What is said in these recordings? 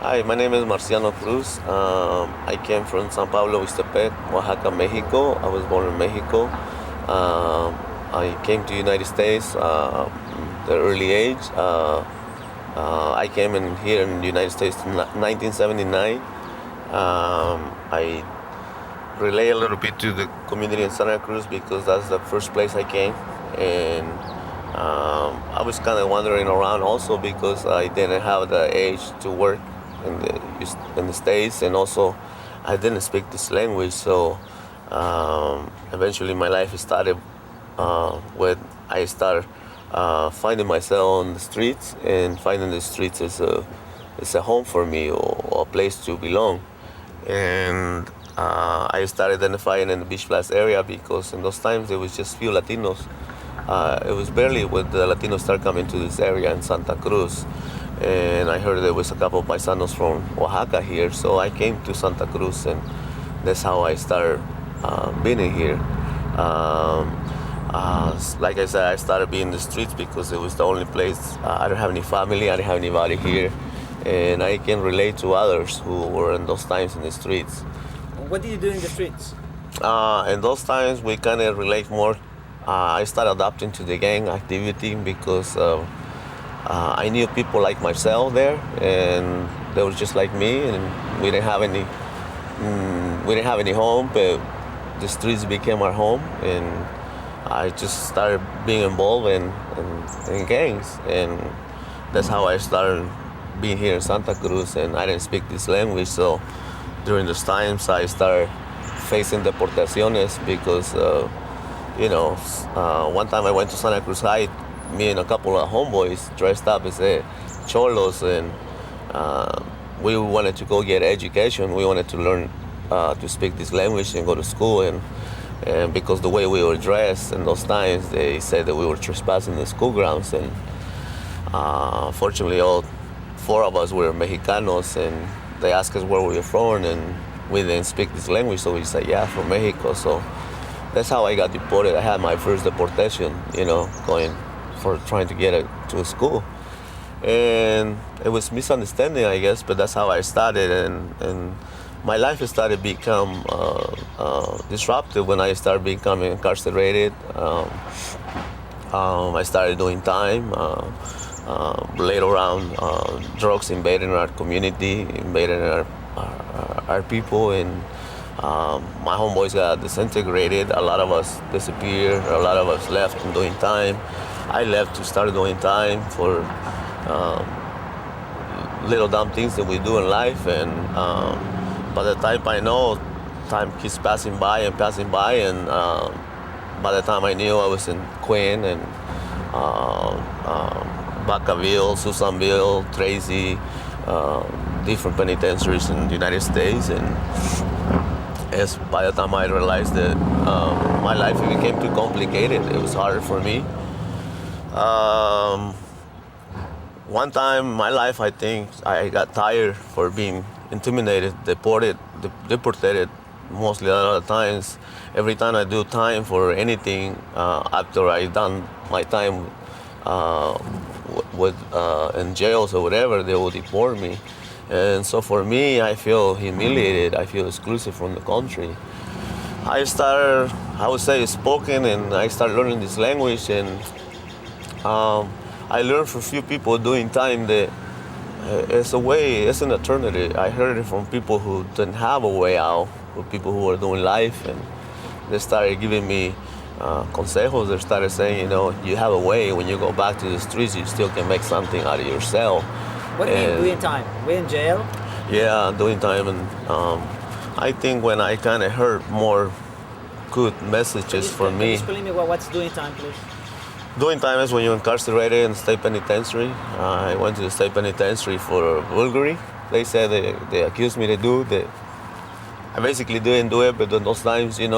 Hi, my name is Marciano Cruz. I came from San Pablo, lxtepec, Oaxaca, Mexico. I was born in Mexico. I came to United States the early age. I came in here in the United States in 1979. I relate a little bit to the community in Santa Cruz because that's the first place I came, and I was kind of wandering around also because I didn't have the age to work in the States, and also I didn't speak this language. So eventually my life started when I started finding myself on the streets, and finding the streets is a home for me, or a place to belong. And I started identifying in the Beach Blast area because in those times there was just few Latinos. It was barely when the Latinos started coming to this area in Santa Cruz, and I heard there was a couple of paisanos from Oaxaca here, so I came to Santa Cruz, and that's how I started being in here. Like I said, I started being in the streets because it was the only place. I don't have any family, I didn't have anybody here, and I can relate to others who were in those times in the streets. What did you do in the streets? In those times, we kind of relate more. I started adapting to the gang activity because I knew people like myself there, and they were just like me, and we didn't have any home, but the streets became our home, and I just started being involved in gangs, and that's how I started being here in Santa Cruz. And I didn't speak this language, so during those times I started facing deportaciones because one time I went to Santa Cruz High, me and a couple of homeboys dressed up as cholos, and we wanted to go get education. We wanted to learn to speak this language and go to school, and because the way we were dressed in those times, they said that we were trespassing the school grounds. And fortunately, all four of us were Mexicanos, and they asked us where we were from, and we didn't speak this language, so we said, yeah, from Mexico. So that's how I got deported. I had my first deportation, going for trying to get to a school. And it was misunderstanding, I guess, but that's how I started. And my life started become disrupted when I started becoming incarcerated. I started doing time. Later on, drugs invaded our community, invaded our people, and my homeboys got disintegrated. A lot of us disappeared. A lot of us left and doing time. I left to start doing time for little dumb things that we do in life, and by the time I know, time keeps passing by, and by the time I knew, I was in Quinn and Vacaville, Susanville, Tracy, different penitentiaries in the United States. And as by the time I realized that my life became too complicated, it was harder for me. One time in my life, I think I got tired for being intimidated, deported mostly a lot of times. Every time I do time for anything, after I done my time in jails or whatever, they will deport me. And so for me, I feel humiliated. I feel exclusive from the country. I started, I would say, spoken, and I started learning this language, and I learned from a few people doing time that it's a way, it's an alternative. I heard it from people who didn't have a way out, or people who were doing life, and they started giving me consejos. They started saying, you have a way. When you go back to the streets, you still can make something out of yourself. What do you mean doing time? We're in jail? Yeah, doing time. And I think when I kind of heard more good messages for me. Can you explain me what's doing time, please? Doing time is when you're incarcerated in state penitentiary. I went to the state penitentiary for burglary. They said they accused me to do that. I basically didn't do it, but in those times, you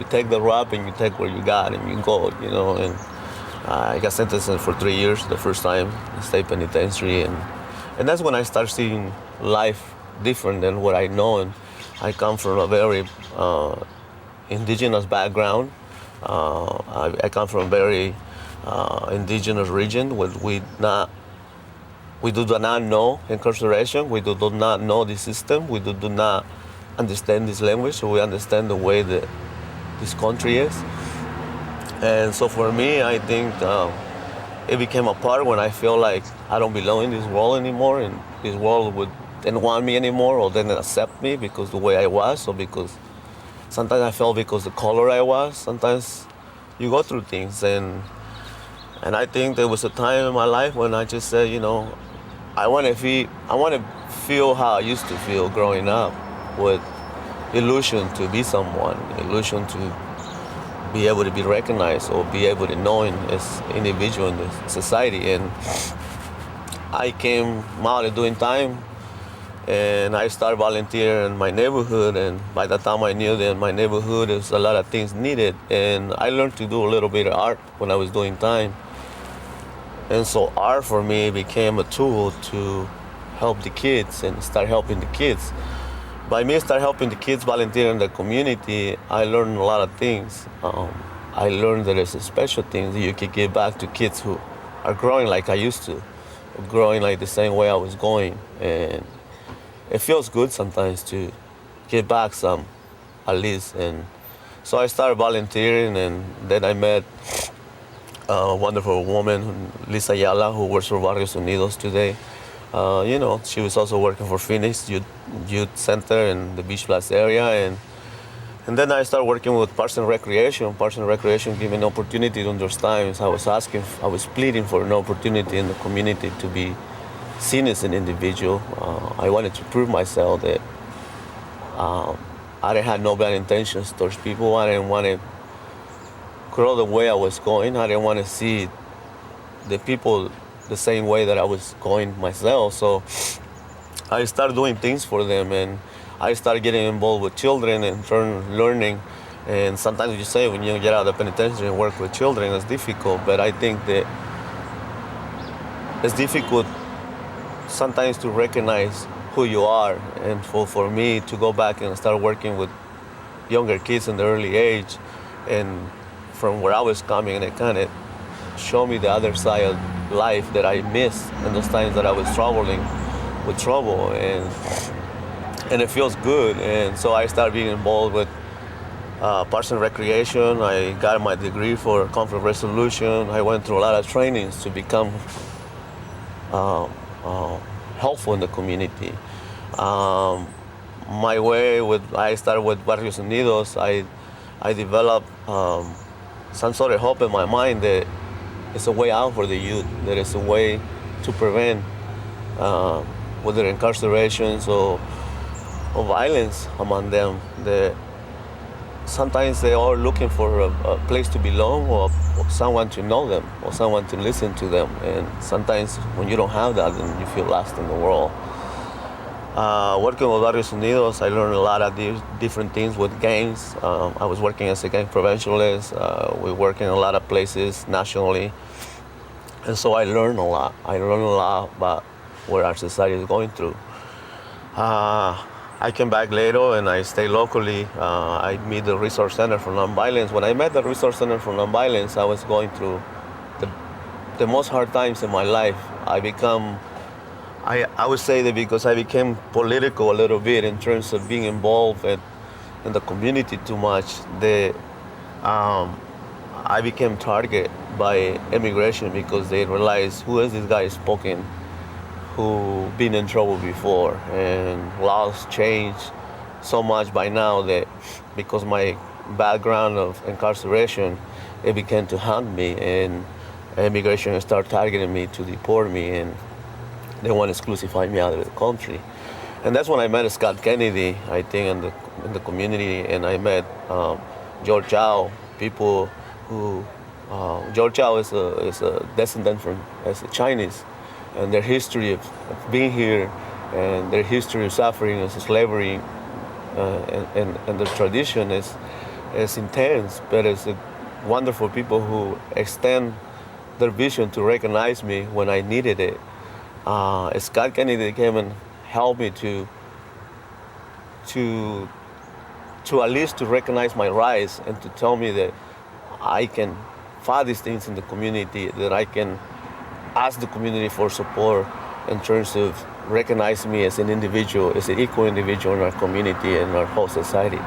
take the rap and you take what you got and you go, and I got sentenced for 3 years the first time in state penitentiary, and that's when I started seeing life different than what I know. And I come from a very indigenous background. I come from a very indigenous region where we not we do not know incarceration. We do not know the system. We do not understand this language, so we understand the way that this country is. And so for me, I think it became a part when I feel like I don't belong in this world anymore, and this world didn't want me anymore or didn't accept me because the way I was, or because sometimes I felt because the color I was. Sometimes you go through things, and I think there was a time in my life when I just said, I want to feel how I used to feel growing up, with illusion to be someone, illusion to be able to be recognized or be able to know as individual in the society. And I came out of doing time, and I started volunteering in my neighborhood, and by the time I knew that in my neighborhood there's a lot of things needed, and I learned to do a little bit of art when I was doing time. And so art for me became a tool to help the kids and start helping the kids. By me start helping the kids, volunteering in the community, I learned a lot of things. I learned that there's a special things that you can give back to kids who are growing like I used to, growing like the same way I was going. And it feels good sometimes to give back some, at least. And so I started volunteering, and then I met a wonderful woman, Lisa Ayala, who works for Barrios Unidos today. She was also working for Phoenix Youth Center in the Beach Blast area. And then I started working with Parks and Recreation. Parks and Recreation gave me an opportunity during those times. I was pleading for an opportunity in the community to be seen as an individual. I wanted to prove myself that I didn't have no bad intentions towards people. I didn't want to grow the way I was going. I didn't want to see the people the same way that I was going myself. So I started doing things for them, and I started getting involved with children and learning. And sometimes you say when you get out of the penitentiary and work with children, it's difficult, but I think that it's difficult sometimes to recognize who you are. And for me to go back and start working with younger kids in the early age, and from where I was coming, and it kind of showed me the other side of life that I missed in those times that I was struggling with trouble, and it feels good. And so I started being involved with Parks and Recreation. I got my degree for conflict resolution. I went through a lot of trainings to become helpful in the community. I started with Barrios Unidos. I developed some sort of hope in my mind that it's a way out for the youth, that it's a way to prevent whether incarcerations or violence among them. That sometimes they are looking for a place to belong, or someone to know them, or someone to listen to them. And sometimes when you don't have that, then you feel lost in the world. Working with Barrios Unidos, I learned a lot of different things with gangs. I was working as a gang preventionist. We work in a lot of places nationally. And so I learned a lot. I learned a lot about what our society is going through. I came back later and I stayed locally. I met the Resource Center for Nonviolence. When I met the Resource Center for Nonviolence, I was going through the most hard times in my life. I would say that because I became political a little bit in terms of being involved in the community too much, I became target by immigration because they realized who is this guy spoken, who been in trouble before, and laws changed so much by now that because my background of incarceration, it began to hunt me, and immigration started targeting me to deport me, and they want to exclusify me out of the country. And that's when I met Scott Kennedy, I think, in the community, and I met George Chow, people who, George Chow is a descendant from as a Chinese, and their history of being here, and their history of suffering as slavery, and their tradition is intense, but it's wonderful people who extend their vision to recognize me when I needed it. Scott Kennedy came and helped me to at least to recognize my rights and to tell me that I can fight these things in the community, that I can ask the community for support, in terms of recognizing me as an individual, as an equal individual in our community and our whole society.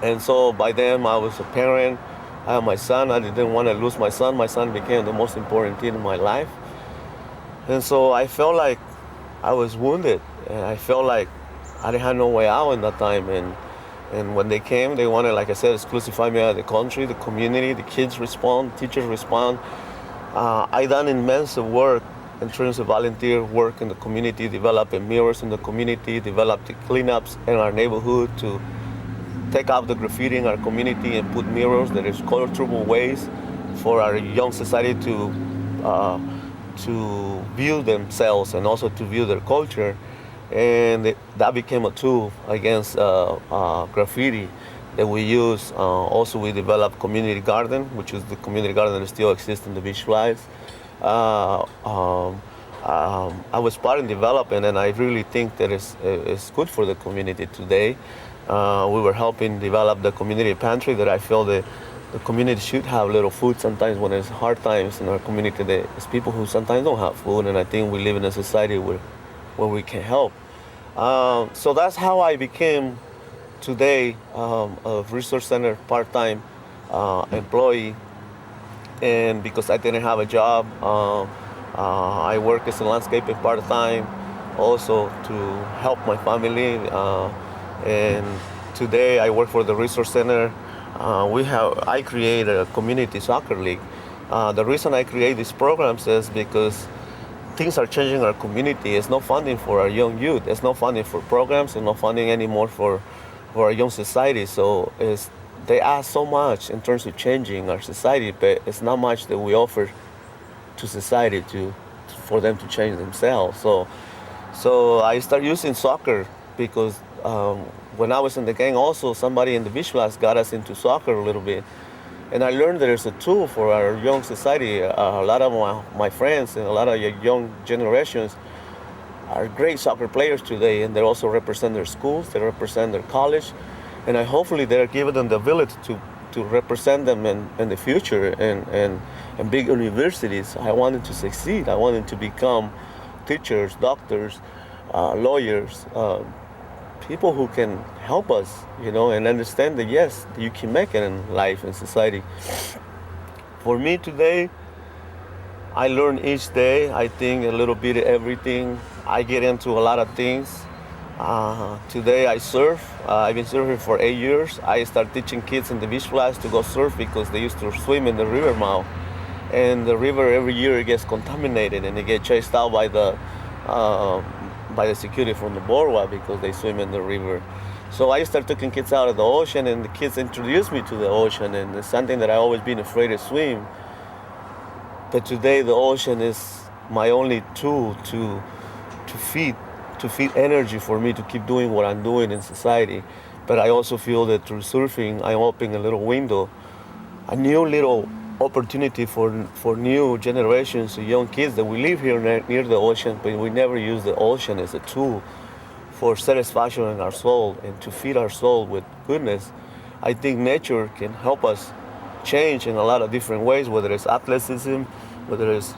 And so by then I was a parent. I had my son. I didn't want to lose my son. My son became the most important thing in my life. And so I felt like I was wounded. And I felt like I didn't have no way out in that time. And when they came, they wanted, like I said, exclusify me out of the country, the community, the kids respond, teachers respond. I done immense work in terms of volunteer work in the community, developing mirrors in the community, developed the cleanups in our neighborhood to take out the graffiti in our community and put mirrors that is colorful ways for our young society to view themselves and also to view their culture. And that became a tool against graffiti that we use. Also, we developed community garden, which is the community garden that still exists in the Beach Flies. I was part in developing, and I really think that it's good for the community today. We were helping develop the community pantry that I feel that the community should have little food sometimes when there's hard times in our community. There's people who sometimes don't have food, and I think we live in a society where we can help. So that's how I became today a resource center part-time employee. And because I didn't have a job, I work as a landscaping part-time also to help my family. And today I work for the resource center. I created a community soccer league. The reason I create these programs is because things are changing in our community. There's no funding for our young youth. There's no funding for programs and no funding anymore for our young society. So they ask so much in terms of changing our society, but it's not much that we offer to society for them to change themselves. So I started using soccer because when I was in the gang also, somebody in the beach class got us into soccer a little bit. And I learned that it's a tool for our young society. A lot of my friends and a lot of young generations are great soccer players today, and they also represent their schools, they represent their college, and hopefully they're giving them the ability to represent them in the future and big universities. I wanted to succeed. I wanted to become teachers, doctors, lawyers, people who can help us, and understand that yes, you can make it in life and society. For me today, I learn each day. I think a little bit of everything. I get into a lot of things. Today I surf. I've been surfing for 8 years. I start teaching kids in the beach class to go surf because they used to swim in the river mouth. And the river every year it gets contaminated and they get chased out by the security from the boardwalk because they swim in the river. So I started taking kids out of the ocean, and the kids introduced me to the ocean, and it's something that I always been afraid to swim. But today the ocean is my only tool to feed energy for me to keep doing what I'm doing in society. But I also feel that through surfing, I'm opening a little window, a new little opportunity for new generations of young kids that we live here near the ocean, but we never use the ocean as a tool for satisfaction in our soul and to feed our soul with goodness. I think nature can help us change in a lot of different ways, whether it's athleticism, whether it's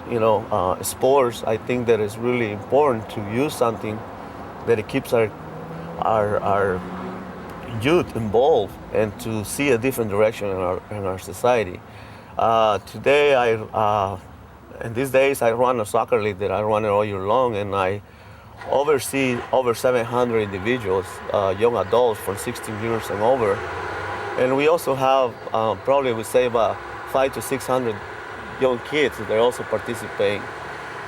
sports. I think that it's really important to use something that it keeps our youth involved and to see a different direction in our society. Today, in these days, I run a soccer league that I run it all year long, and I oversee over 700 individuals, young adults from 16 years and over. And we also have probably we say about 500 to 600 young kids that are also participating.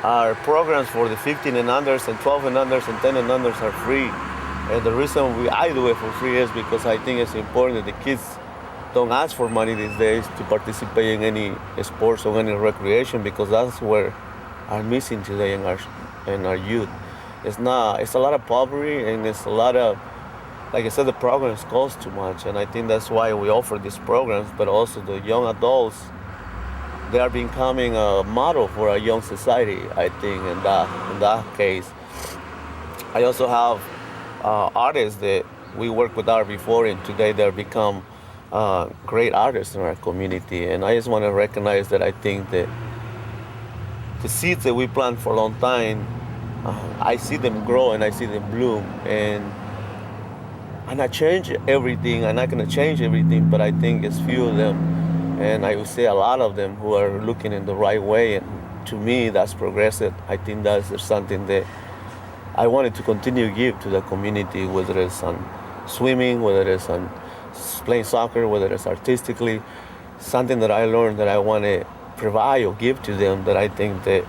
Our programs for the 15 and unders and 12 and unders and 10 and unders are free. And the reason I do it for free is because I think it's important that the kids don't ask for money these days to participate in any sports or any recreation, because that's where are missing today in our youth. It's a lot of poverty, and it's a lot of, like I said, the programs cost too much, and I think that's why we offer these programs. But also the young adults, they are becoming a model for a young society, I think, in that case. I also have artists that we worked with before, and today they're become great artists in our community. And I just want to recognize that I think that the seeds that we plant for a long time, I see them grow and I see them bloom, and I change everything. I'm not gonna change everything, but I think it's few of them, and I would say a lot of them who are looking in the right way. And to me, that's progressive. I think that's something that I wanted to continue to give to the community, whether it's on swimming, whether it's on playing soccer, whether it's artistically, something that I learned that I want to provide or give to them that I think that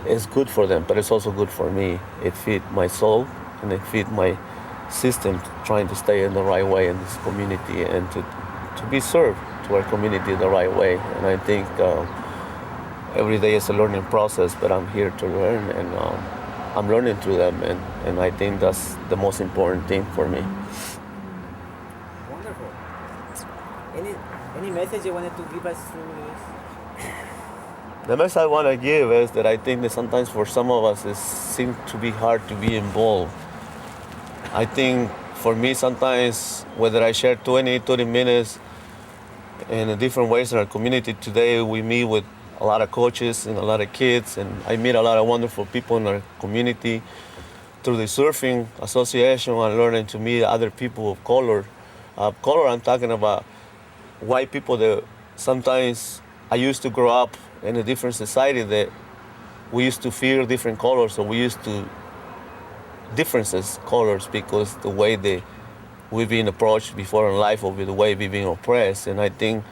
is good for them, but it's also good for me. It feeds my soul and it feeds my system trying to stay in the right way in this community and to be served to our community the right way. And I think every day is a learning process, but I'm here to learn, and I'm learning through them, and I think that's the most important thing for me. Wonderful. Any message you wanted to give us through this? The message I want to give is that I think that sometimes for some of us it seems to be hard to be involved. I think for me sometimes, whether I share 20, 30 minutes in different ways in our community today, we meet with a lot of coaches and a lot of kids, and I meet a lot of wonderful people in our community through the surfing association. I'm learning to meet other people of color. I'm talking about white people that sometimes I used to grow up in a different society that we used to fear different colors, or we used to differences colors because the way we've been approached before in life, or with the way we've been oppressed. And I think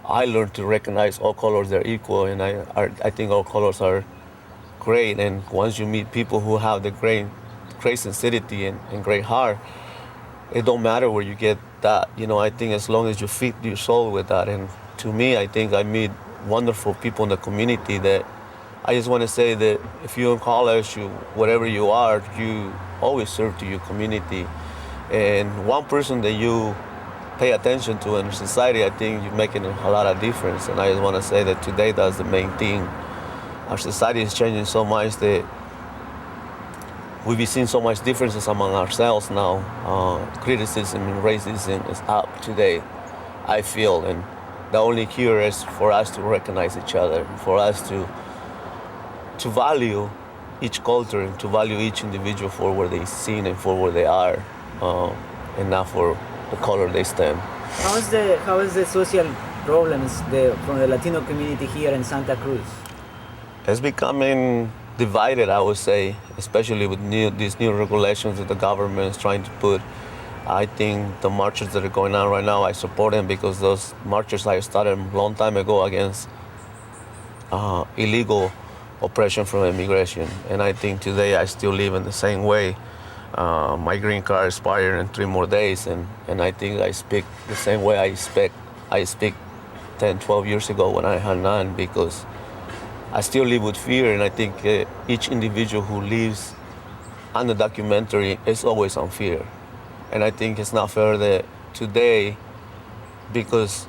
I learned to recognize all colors are equal, and I think all colors are great. And once you meet people who have the great sincerity and great heart, it don't matter where you get that. I think as long as you feed your soul with that. And to me, I think I meet wonderful people in the community that I just want to say that if you're in college, whatever you are, you always serve to your community. And one person that you pay attention to in society, I think you're making a lot of difference. And I just want to say that today that's the main thing. Our society is changing so much that we've been seeing so much differences among ourselves now. Criticism and racism is up today, I feel. And the only cure is for us to recognize each other, for us to value each culture and to value each individual for where they're seen and for where they are, and not for the color they stand. How is the social problems from the Latino community here in Santa Cruz? It's becoming divided, I would say, especially with these new regulations that the government is trying to put. I think the marches that are going on right now, I support them, because those marches I started a long time ago against illegal oppression from immigration. And I think today I still live in the same way. My green card expired in 3 more days, and I think I speak the same way I speak 10, 12 years ago when I had none, because I still live with fear. And I think each individual who lives on the documentary is always on fear. And I think it's not fair that today, because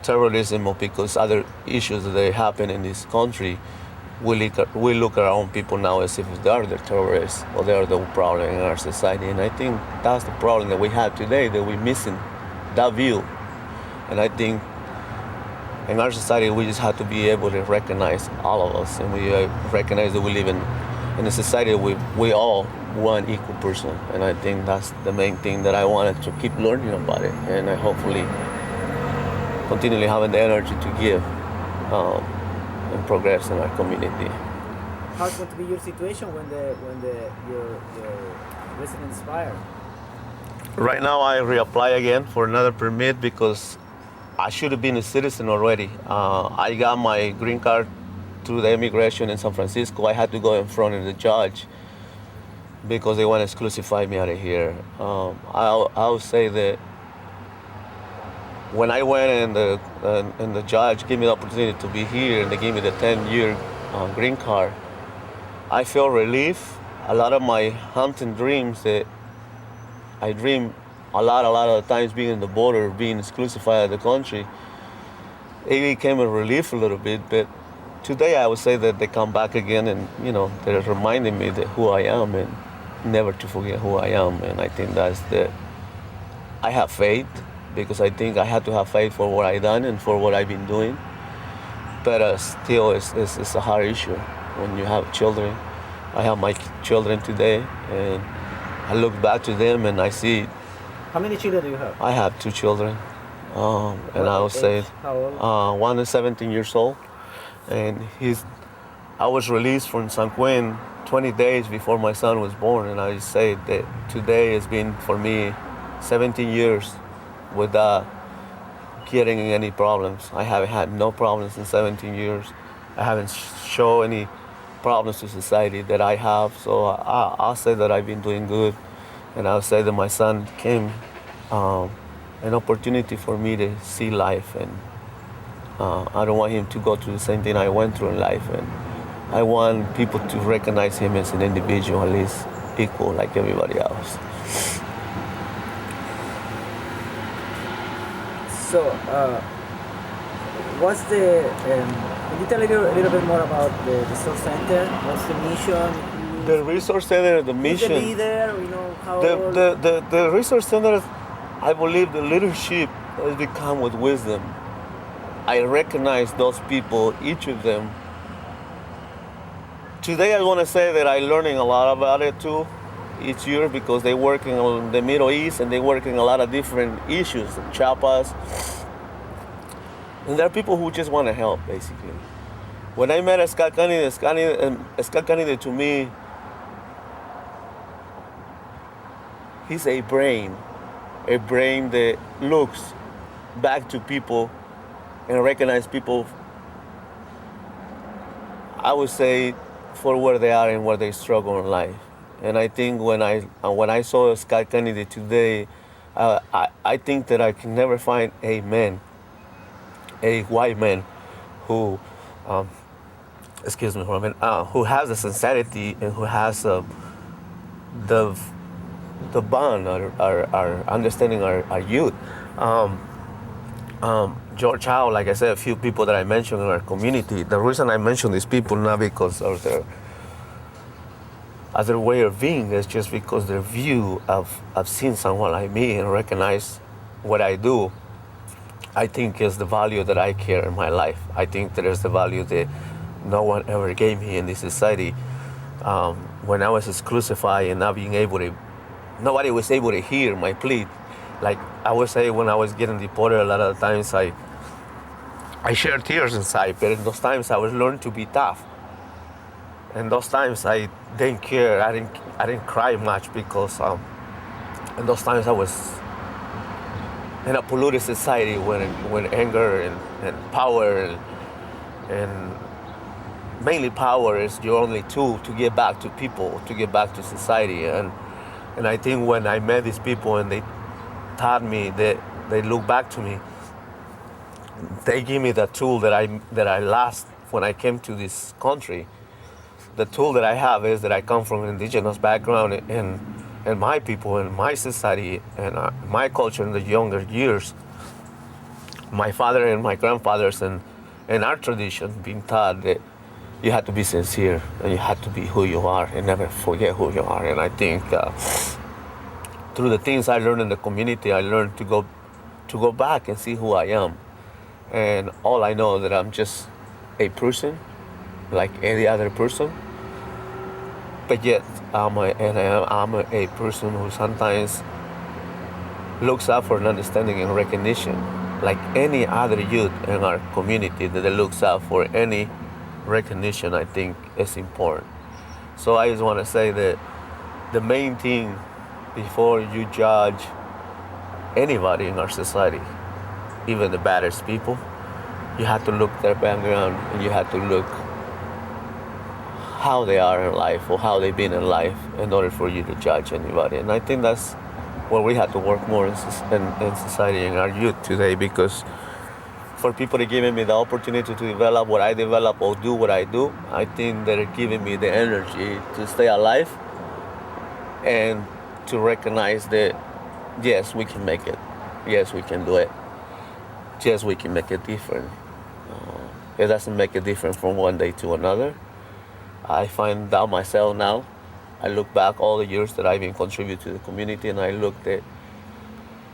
terrorism or because other issues that happen in this country, we look at our own people now as if they are the terrorists or they are the problem in our society. And I think that's the problem that we have today, that we're missing that view. And I think in our society, we just have to be able to recognize all of us, and we recognize that we live in a society where we all one equal person. And I think that's the main thing that I wanted to keep learning about it, and I hopefully continually having the energy to give and progress in our community. How's going to be your situation when your residence expire? Right now, I reapply again for another permit because I should have been a citizen already. I got my green card through the immigration in San Francisco. I had to go in front of the judge because they want to exclusify me out of here. I'll say that when I went and the judge gave me the opportunity to be here and they gave me the 10-year green card, I felt relief. A lot of my hunting dreams that I dream a lot of times being in the border, being exclusified of the country, it became a relief a little bit. But today I would say that they come back again, and they're reminding me that who I am and never to forget who I am. And I think I have faith, because I think I had to have faith for what I've done and for what I've been doing. But still, it's a hard issue when you have children I have my children today, and I look back to them and I see How many children do you have? I have two children, and I would What say age? How old? one is 17 years old, and I was released from San Quentin 20 days before my son was born, and I say that today has been for me 17 years without getting any problems. I haven't had no problems in 17 years. I haven't shown any problems to society that I have. So I'll say that I've been doing good, and I'll say that my son came an opportunity for me to see life, and I don't want him to go through the same thing I went through in life, and I want people to recognize him as an individual, at least equal like everybody else. So, what's the? Can you tell a little bit more about the resource center? What's the mission? The resource center, the Who's mission. the leader? You know how old? The resource center, I believe the leadership has become with wisdom. I recognize those people, each of them. Today I want to say that I'm learning a lot about it too, each year, because they're working on the Middle East and they're working a lot of different issues, Chiapas. And there are people who just want to help, basically. When I met Scott Kennedy to me, he's a brain that looks back to people and recognize people, I would say, for where they are and where they struggle in life. And I think when I saw Scott Kennedy today, I think that I can never find a white man who, excuse me for a minute, who has the sincerity and who has the bond, our understanding our youth. George Howe, like I said, a few people that I mentioned in our community. The reason I mention these people not because of their way of being, is just because their view of seeing someone like me and recognize what I do, I think is the value that I carry in my life. I think that is the value that no one ever gave me in this society. When I was exclusified and not being able to, nobody was able to hear my plea. Like I would say, when I was getting deported, a lot of the times I shared tears inside, but in those times I was learning to be tough. And those times I didn't care. I didn't cry much because in those times I was in a polluted society when anger and power and mainly power is your only tool to get back to people, to get back to society. And I think when I met these people and they taught me, that they look back to me, they give me the tool that I lost when I came to this country. The tool that I have is that I come from an indigenous background, and my people and my society and my culture in the younger years, my father and my grandfathers and our tradition being taught that you have to be sincere and you have to be who you are and never forget who you are. And I think through the things I learned in the community, I learned to go back and see who I am. And all I know that I'm just a person, like any other person. But yet, I'm a person who sometimes looks out for an understanding and recognition, like any other youth in our community that looks out for any recognition. I think is important. So I just want to say that the main thing before you judge anybody in our society, even the baddest people, you have to look their background and you have to look how they are in life or how they've been in life in order for you to judge anybody. And I think that's where we have to work more in society and our youth today, because for people to give me the opportunity to develop what I develop or do what I do, I think they're giving me the energy to stay alive and to recognize that, yes, we can make it. Yes, we can do it. Yes, we can make it different. It doesn't make it different from one day to another. I find out myself now. I look back all the years that I've been contributing to the community, and I look that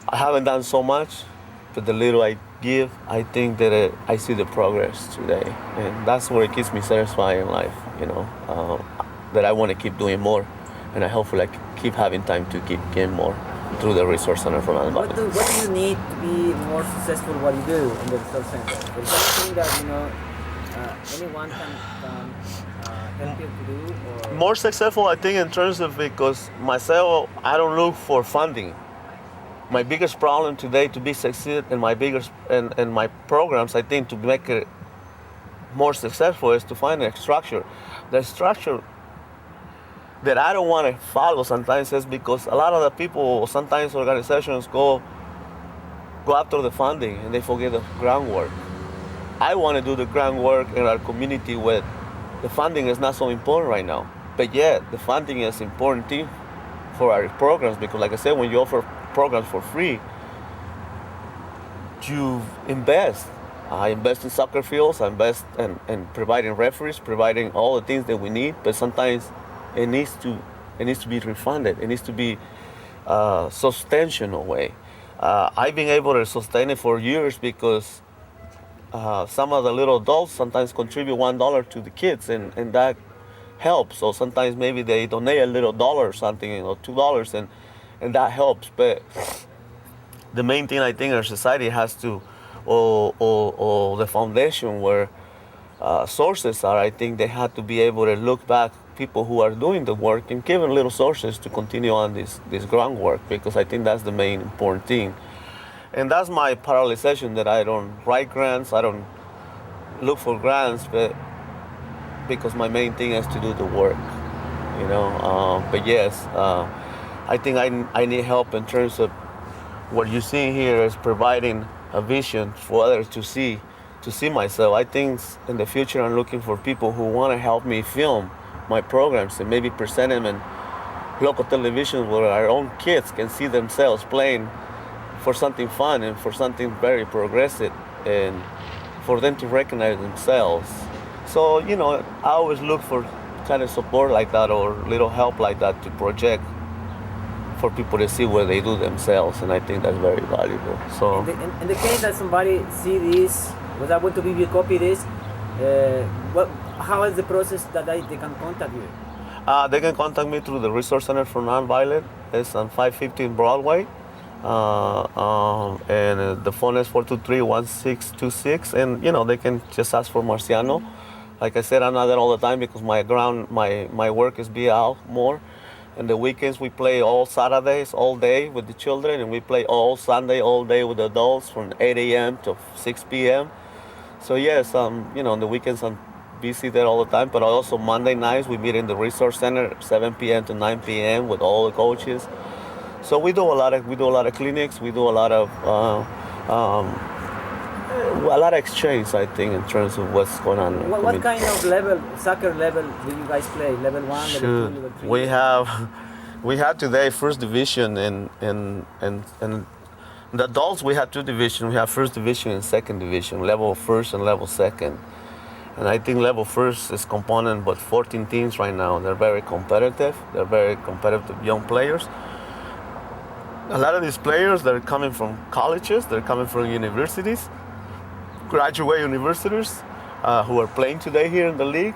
I haven't done so much, but the little I give, I think that I see the progress today, and that's where it keeps me satisfied in life. that I want to keep doing more, and I hopefully keep having time to keep getting more through the Resource Center for What do you need to be more successful what you do in the resource center? Is there something that anyone can help you to do? Or? More successful, I think, in terms of, because myself, I don't look for funding. My biggest problem today to be succeed in my biggest and my programs, I think, to make it more successful is to find a structure. The structure that I don't want to follow sometimes is because a lot of the people, sometimes organizations go after the funding and they forget the groundwork. I want to do the groundwork in our community where the funding is not so important right now. But yet, the funding is important too for our programs, because like I said, when you offer programs for free, you invest. I invest in soccer fields, I invest in providing referees, providing all the things that we need, but sometimes it needs to be refunded. It needs to be substantial way. I've been able to sustain it for years because some of the little adults sometimes contribute $1 to the kids, and that helps. So sometimes maybe they donate a little dollar or something, $2, and that helps. But the main thing I think our society has to, or the foundation where sources are, I think they have to be able to look back people who are doing the work and give them little sources to continue on this groundwork, because I think that's the main important thing. And that's my paralyzation, that I don't write grants, I don't look for grants, but because my main thing is to do the work, But yes, I think I need help in terms of what you see here is providing a vision for others to see myself. I think in the future I'm looking for people who want to help me film my programs and maybe present them in local television where our own kids can see themselves playing for something fun and for something very progressive, and for them to recognize themselves. So, I always look for kind of support like that or little help like that to project for people to see where they do themselves, and I think that's very valuable. So in the case that somebody see this, was I want to give you a copy of this, how is the process that they can contact you? They can contact me through the Resource Center for Nonviolent. It's on 515 Broadway. And the phone is 423-1626. And, they can just ask for Marciano. Like I said, I'm not there all the time because my work is be out more. And the weekends we play all Saturdays, all day with the children. And we play all Sunday, all day with the adults from 8 a.m. to 6 p.m. So yes, on the weekends I'm busy there all the time, but also Monday nights we meet in the Resource Center 7 p.m. to 9 p.m. with all the coaches. So we do a lot of clinics. We do a lot of exchange, I think, in terms of what's going on. What kind of soccer level do you guys play? Level 1, level 2, level 3? We have today first division and the adults. We have two divisions. We have first division and second division, level first and level second. And I think level first is component but 14 teams right now. They're very competitive. They're very competitive young players. A lot of these players, they're coming from colleges, they're coming from universities, graduate universities, who are playing today here in the league.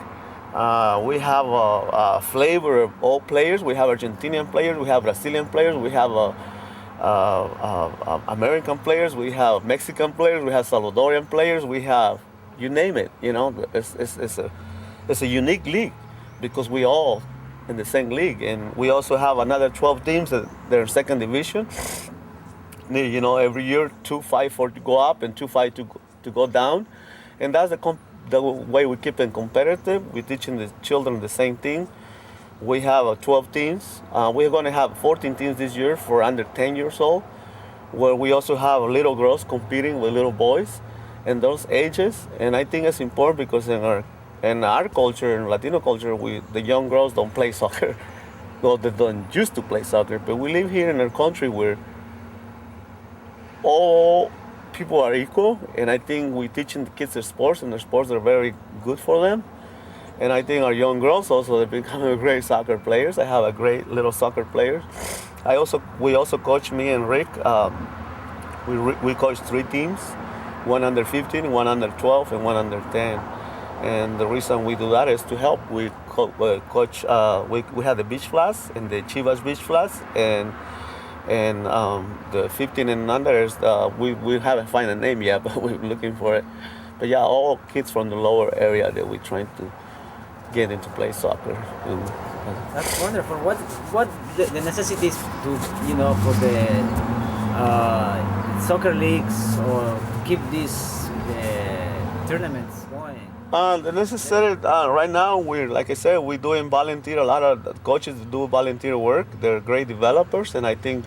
We have a flavor of all players. We have Argentinian players, we have Brazilian players, we have American players, we have Mexican players, we have Salvadorian players, we have, you name it. It's a unique league because we all in the same league, and we also have another 12 teams that they're in second division. Every year 2 fight for to go up and 2 fight to go down, and that's the way we keep it competitive. We're teaching the children the same thing. We have 12 teams. We're going to have 14 teams this year for under 10 years old, where we also have little girls competing with little boys in those ages. And I think it's important because in our culture, in Latino culture, the young girls don't play soccer. Well, they don't used to play soccer, but we live here in a country where all people are equal, and I think we're teaching the kids their sports, and their sports are very good for them. And I think our young girls also, they're becoming great soccer players. I have a great little soccer players. We also coach, me and Rick, we coach 3 teams, one under 15, one under 12, and one under 10. And the reason we do that is to help. We coach. We had the beach flats and the Chivas beach flats, and the 15 and unders. We haven't found a name yet, but we're looking for it. But yeah, all kids from the lower area that we're trying to get into play soccer. And, That's wonderful. What the necessities to for the soccer leagues or keep these tournaments going? The necessary right now like I said, we're doing volunteer. A lot of the coaches do volunteer work. They're great developers, and I think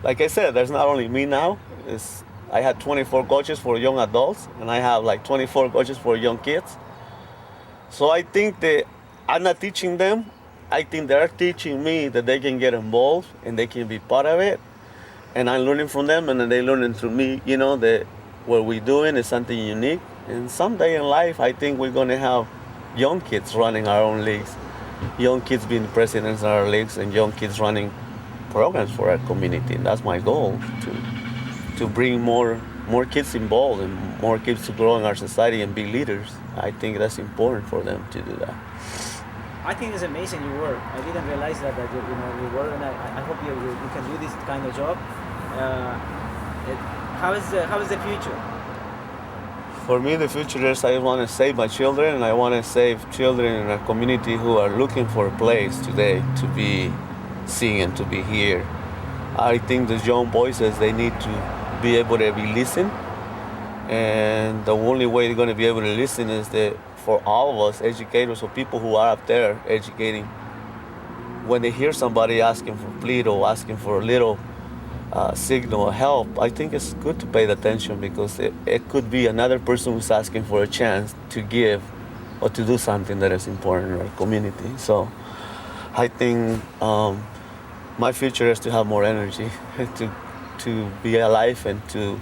like I said, there's not only me now. I had 24 coaches for young adults, and I have like 24 coaches for young kids. So I think that I'm not teaching them. I think they're teaching me that they can get involved and they can be part of it. And I'm learning from them, and then they learning through me. That what we're doing is something unique. And someday in life, I think we're going to have young kids running our own leagues, young kids being presidents of our leagues, and young kids running programs for our community. And that's my goal, to bring more kids involved and more kids to grow in our society and be leaders. I think that's important for them to do that. I think it's amazing your work. I didn't realize that you work, and I hope you can do this kind of job. How is the future? For me, the future is I want to save my children, and I want to save children in our community who are looking for a place today to be seen and to be here. I think the young voices, they need to be able to be listened, and the only way they're going to be able to listen is that for all of us educators or people who are up there educating, when they hear somebody asking for plead or asking for a little signal or help, I think it's good to pay attention, because it could be another person who's asking for a chance to give or to do something that is important in our community. So I think my future is to have more energy, to be alive and to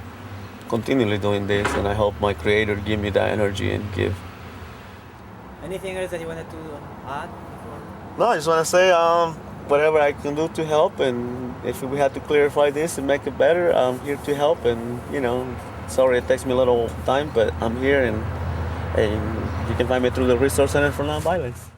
continually doing this, and I hope my creator give me that energy and give. Anything else that you wanted to add? No, I just want to say whatever I can do to help, and if we have to clarify this and make it better, I'm here to help. And sorry it takes me a little time, but I'm here, and you can find me through the Resource Center for Nonviolence.